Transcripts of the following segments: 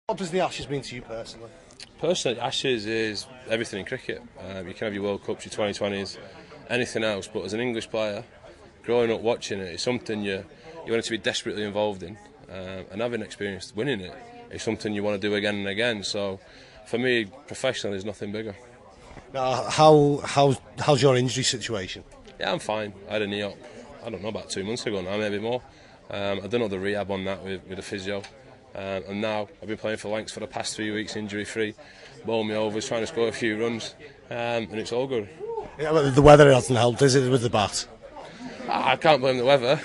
What does the Ashes mean to you personally? Personally, Ashes is everything in cricket. You can have your World Cups, your 2020s, anything else, but as an English player, growing up watching it is something you want to be desperately involved in, and having experienced winning it is something you want to do again and again. So for me, professionally, there's nothing bigger. Now, how's your injury situation? Yeah, I'm fine. I had a knee op, I don't know, about 2 months ago now, maybe more. I've done all the rehab on that with the physio. And now I've been playing for Lancs for the past 3 weeks injury free, bowling me overs, trying to score a few runs, and it's all good. Yeah, well, the weather hasn't helped, is it, with the bat? I can't blame the weather.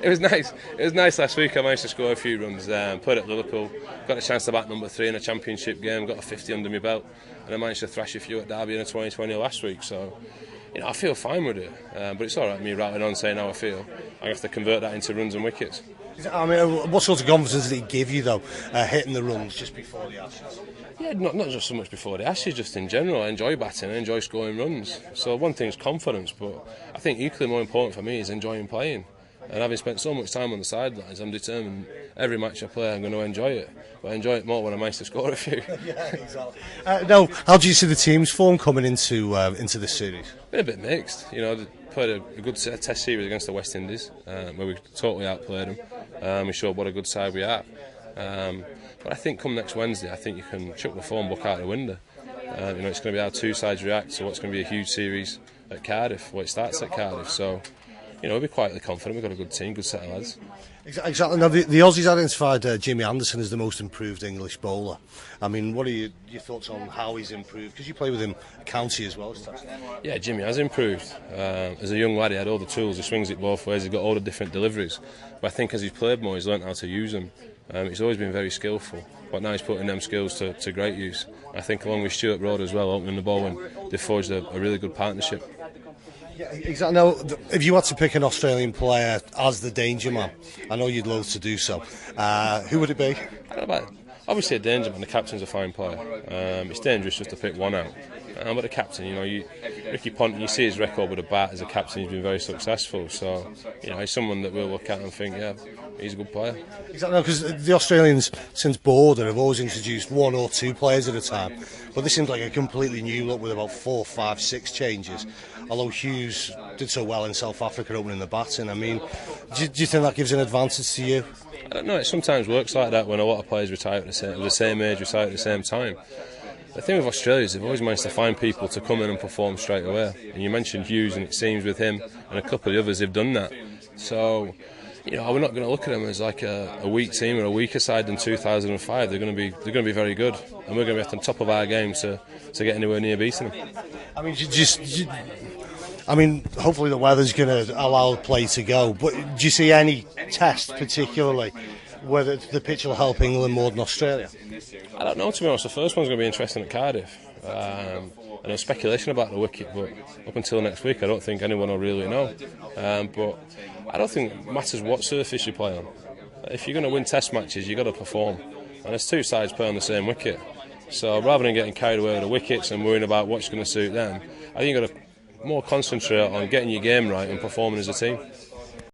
It was nice. It was nice last week. I managed to score a few runs. Played at Liverpool, got a chance to bat number 3 in a championship game, got a 50 under my belt, and I managed to thrash a few at Derby in a 2020 last week. So, I feel fine with it. But it's all right, me rattling on saying how I feel. I have to convert that into runs and wickets. I mean, what sort of confidence did it give you, though, hitting the runs just before the Ashes? Yeah, not just so much before the Ashes, just in general. I enjoy batting, I enjoy scoring runs. So one thing's confidence, but I think equally more important for me is enjoying playing. And having spent so much time on the sidelines, I'm determined every match I play I'm going to enjoy it. But I enjoy it more when I manage to score a few. Yeah, exactly. Now, how do you see the team's form coming into this series? Been a bit mixed. They played a good test series against the West Indies, where we totally outplayed them. We showed what a good side we are. But I think come next Wednesday, I think you can chuck the form book out the window. It's going to be how two sides react to what's going to be a huge series at Cardiff. Well, it starts at Cardiff, so we'll be quietly confident. We've got a good team, good set of lads. Exactly. Now, the Aussies identified Jimmy Anderson as the most improved English bowler. I mean, what are your thoughts on how he's improved? Because you play with him at county as well. Yeah, Jimmy has improved. As a young lad, he had all the tools. He swings it both ways. He's got all the different deliveries. But I think as he's played more, he's learnt how to use them. He's always been very skillful, but now he's putting them skills to great use. I think along with Stuart Broad as well, opening the ball, and they've forged a really good partnership. Yeah, exactly. Now, if you had to pick an Australian player as the danger man, I know you'd love to do so, who would it be? I don't know about, obviously a danger man, the captain's a fine player. It's dangerous just to pick one out. But the captain, Ricky Ponting, you see his record with a bat as a captain, he's been very successful. So, he's someone that we'll look at and think, yeah, he's a good player. Exactly, because the Australians, since Border, have always introduced 1 or 2 players at a time. But this seems like a completely new look with about 4, 5, 6 changes. Although Hughes did so well in South Africa opening the batting, I mean, do you think that gives an advantage to you? I don't know, it sometimes works like that when a lot of players retire at the same age, retire at the same time. The thing with Australia is they've always managed to find people to come in and perform straight away. And you mentioned Hughes, and it seems with him and a couple of the others they've done that. So, we're not going to look at them as like a weak team or a weaker side than 2005. They're going to be very good, and we're going to be at the top of our game to get anywhere near beating them. I mean, hopefully the weather's going to allow the play to go. But do you see any test particularly whether the pitch will help England more than Australia? I don't know, to be honest. The first one's going to be interesting at Cardiff. And there's speculation about the wicket, but up until next week I don't think anyone will really know. But I don't think it matters what surface you play on. If you're going to win test matches, you've got to perform. And there's 2 sides playing on the same wicket. So rather than getting carried away with the wickets and worrying about what's going to suit them, I think you've got to more concentrate on getting your game right and performing as a team.